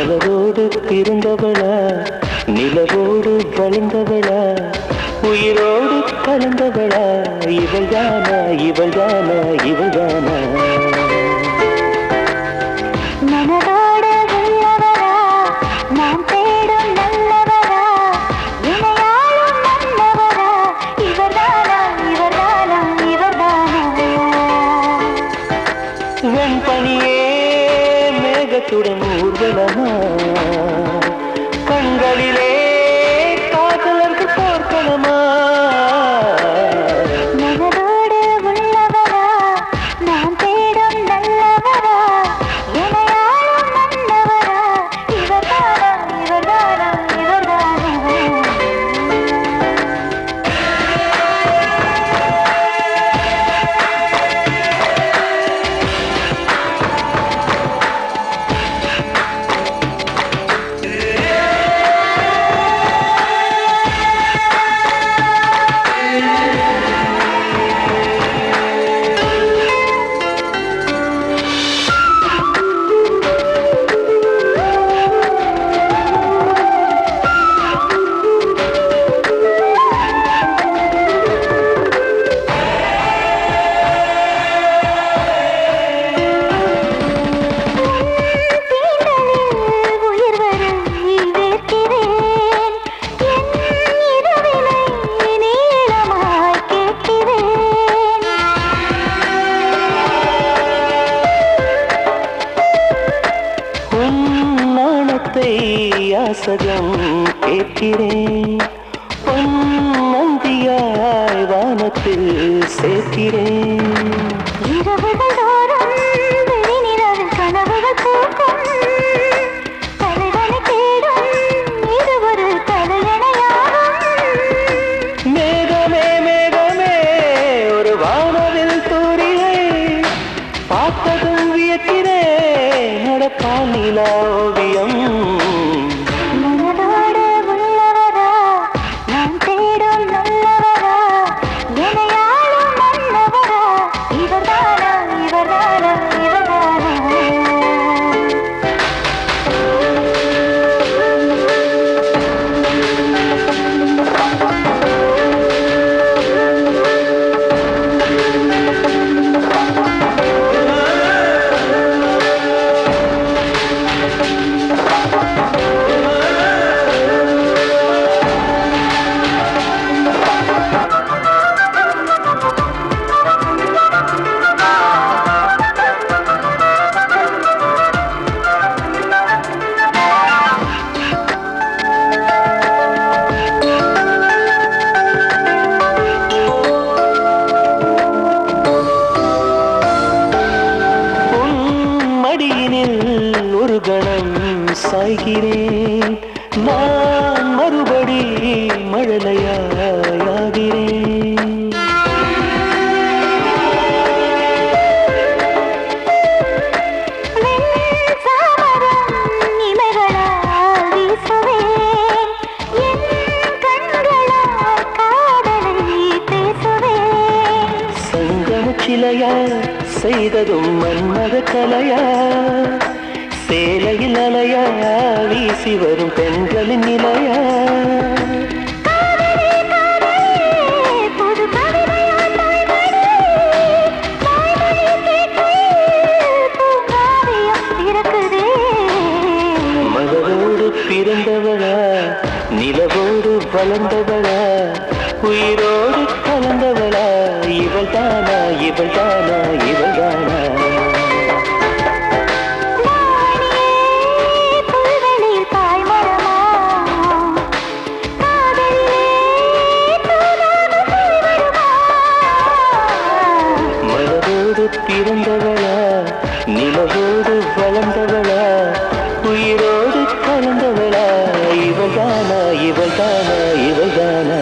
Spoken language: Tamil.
மலரோடு பிறந்தவளா நிலவோடு வளர்ந்தவளா உயிரோடு கலந்தவளா இவள்தானா இவள்தானா இவள்தானா மனதோடு உள்ளவரா நான் தேடும் நல்லவரா இணையாளும் நல்லவரா இவர்தானா இவர்தானா இவர்தானா வெண்பனியே மேகத்துடன் ஊர்வலமா கண்களிலே காதலர்க்கு போர்க்களமா மனதோடு உள்ளவரா நான் தேடும் நல்லவரா இணையாளும் நல்லவரா இவர்தானா இவர்தானா இவர்தானா யாசகம் கேட்கிறேன் பொன்னந்தியாய் வானத்தில் சேர்க்கிறேன் இரவுகள் தோறும் விழிநிலவில் கனவுகள் பூக்கும் தலைவனை தேடும் இது ஒரு கலையணையாகும் மேகமே மேகமே ஒரு வானவில் தூரிகை பார்த்ததும் வியக்கிறேன் நடப்பான் நிலா ஓவியம் மனதோடு உள்ளவரா நான் தேடும் நல்லவரா இணையாளும் நல்லவரா இவர்தானா இவர்தானா இவர்தானா ஒரு கணம் சாய்கிறேன் நான் மறுபடி மழலையாகிறேன் சங்கமச்சிலையா செய்ததும் மன்மத கலையா சேலையில் அலையா வீசி வரும் பெண்களின் நிலையா மலரோடு பிறந்தவளா நிலவோடு வளர்ந்தவளா உயிரோடு கலந்தவளா இவள்தானா இவள்தானா இவள்தானா பிறந்தவளா நிலவோடு வளர்ந்தவளா உயிரோடு கலந்தவளா இவள்தானா இவள்தானா இவள்தானா